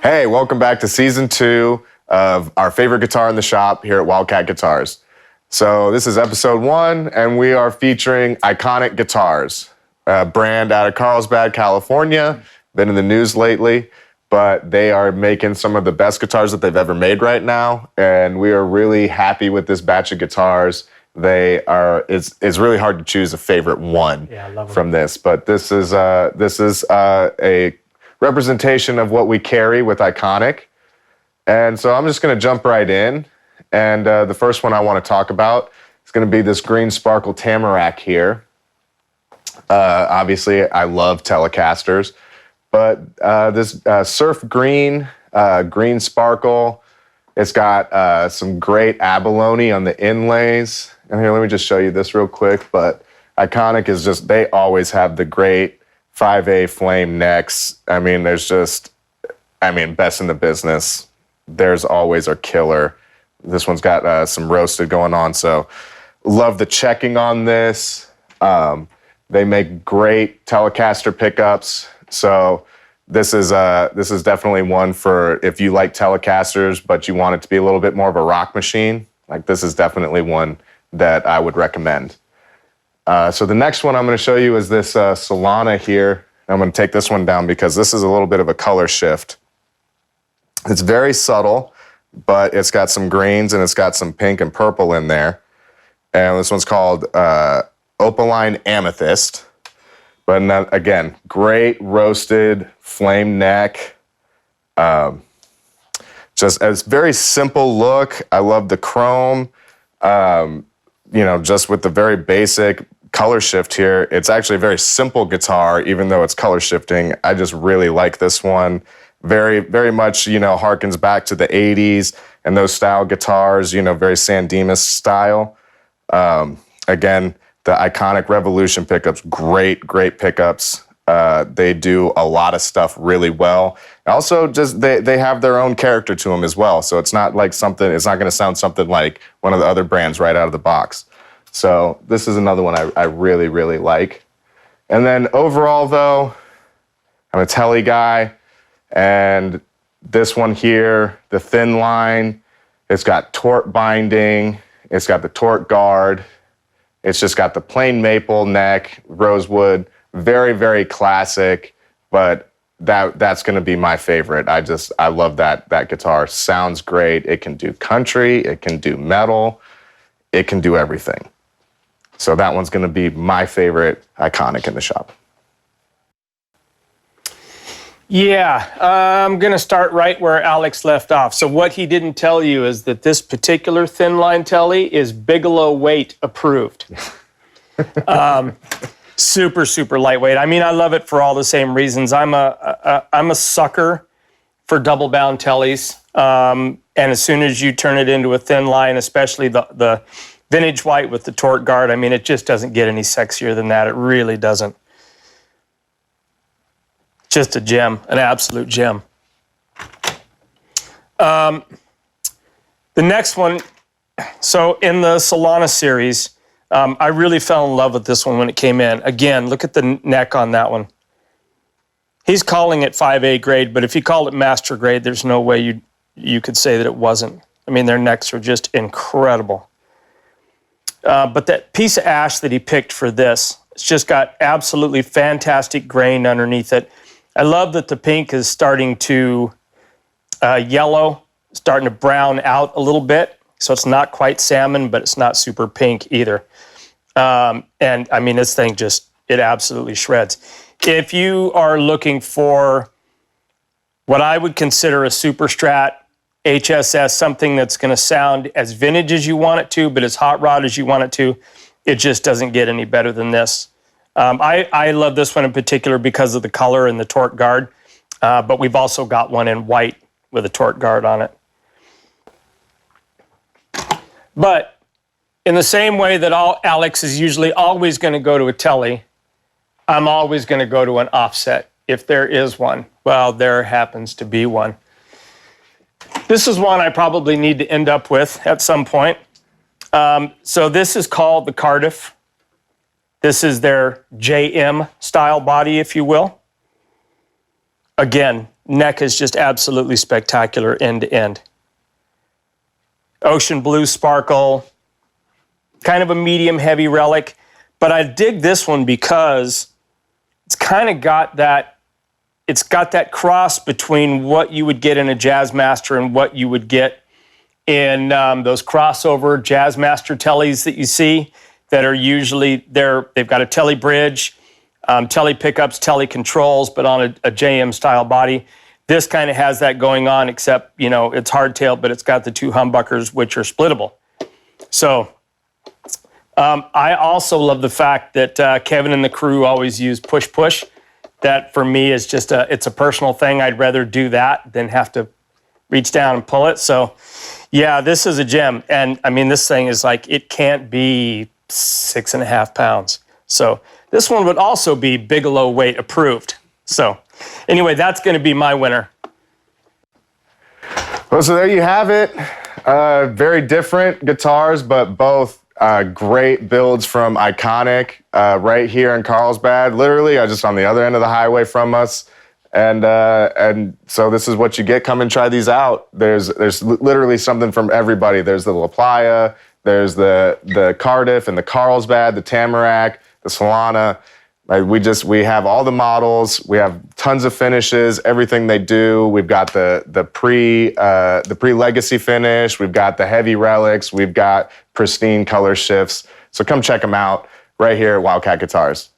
Hey, welcome back to season 2 of our favorite guitar in the shop here at Wildcat Guitars. So this is episode 1, and we are featuring Iconic Guitars, a brand out of Carlsbad, California. Been in the news lately, but they are making some of the best guitars that they've ever made right now, and we are really happy with this batch of guitars. It's really hard to choose a favorite one from this, but this is a representation of what we carry with Iconic. And so I'm just going to jump right in. And the first one I want to talk about is going to be this green sparkle Tamarack here. Obviously, I love Telecasters, but this surf green, green sparkle, it's got some great abalone on the inlays. And here, let me just show you this real quick. But Iconic is just, they always have the great 5A flame necks. I mean, best in the business. Theirs always are killer. This one's got some roasted going on, so love the checking on this. They make great Telecaster pickups, so this is definitely one for if you like Telecasters, but you want it to be a little bit more of a rock machine. Like, this is definitely one that I would recommend. So the next one I'm going to show you is this Solana here. I'm going to take this one down because this is a little bit of a color shift. It's very subtle, but it's got some greens and it's got some pink and purple in there. And this one's called Opaline Amethyst. But again, great roasted flame neck. Just a very simple look. I love the chrome. Just with the very basic color shift here. It's actually a very simple guitar, even though it's color shifting. I just really like this one. Very, very much, harkens back to the 80s and those style guitars, very San Dimas style. Again, the Iconic Revolution pickups, great pickups. They do a lot of stuff really well. Also, just they have their own character to them as well. So it's not like it's not going to sound something like one of the other brands right out of the box. So this is another one I really, really like. And then overall, though, I'm a Tele guy. And this one here, the thin line, it's got torque binding. It's got the torque guard. It's just got the plain maple neck, rosewood. Very, very classic, but that's going to be my favorite. I love that guitar. Sounds great. It can do country. It can do metal. It can do everything. So that one's going to be my favorite Iconic in the shop. Yeah, I'm going to start right where Alex left off. So what he didn't tell you is that this particular thin line Tele is Bigelow weight approved. Super, super lightweight. I mean, I love it for all the same reasons. I'm a sucker for double bound Teles. And as soon as you turn it into a thin line, especially the vintage white with the torque guard, I mean, it just doesn't get any sexier than that. It really doesn't. Just a gem, an absolute gem. The next one, so in the Solana series, I really fell in love with this one when it came in. Again, look at the neck on that one. He's calling it 5A grade, but if you called it master grade, there's no way you could say that it wasn't. I mean, their necks are just incredible. But that piece of ash that he picked for this, it's just got absolutely fantastic grain underneath it. I love that the pink is starting to yellow, starting to brown out a little bit. So it's not quite salmon, but it's not super pink either. And I mean, this thing it absolutely shreds. If you are looking for what I would consider a super strat, HSS, something that's going to sound as vintage as you want it to, but as hot rod as you want it to, it just doesn't get any better than this. I love this one in particular because of the color and the torque guard, but we've also got one in white with a torque guard on it. But in the same way that Alex is usually always going to go to a Tele, I'm always going to go to an offset if there is one. Well, there happens to be one. This is one I probably need to end up with at some point. So this is called the Cardiff. This is their JM style body, if you will. Again, Neck is just absolutely spectacular end to end. Ocean blue sparkle, kind of a medium heavy relic, but I dig this one because it's kind of got that, it's got that cross between what you would get in a Jazzmaster and what you would get in those crossover Jazzmaster tellies that you see that are usually, they've got a telly bridge, telly pickups, telly controls, but on a JM style body. This kind of has that going on, except, you know, it's hardtail, but it's got the two humbuckers, which are splittable. So I also love the fact that Kevin and the crew always use push-push. That for me is just it's a personal thing. I'd rather do that than have to reach down and pull it. So yeah, this is a gem. And I mean, this thing is like, it can't be 6.5 pounds. So this one would also be Bigelow weight approved. So anyway, that's going to be my winner. Well, so there you have it. Very different guitars, but both great builds from Iconic right here in Carlsbad. Literally, just on the other end of the highway from us. And so this is what you get. Come and try these out. There's literally something from everybody. There's the La Playa, there's the Cardiff and the Carlsbad, the Tamarack, the Solana. We have all the models. We have tons of finishes. Everything they do. We've got the pre-legacy finish. We've got the heavy relics. We've got pristine color shifts. So come check them out right here at Wildcat Guitars.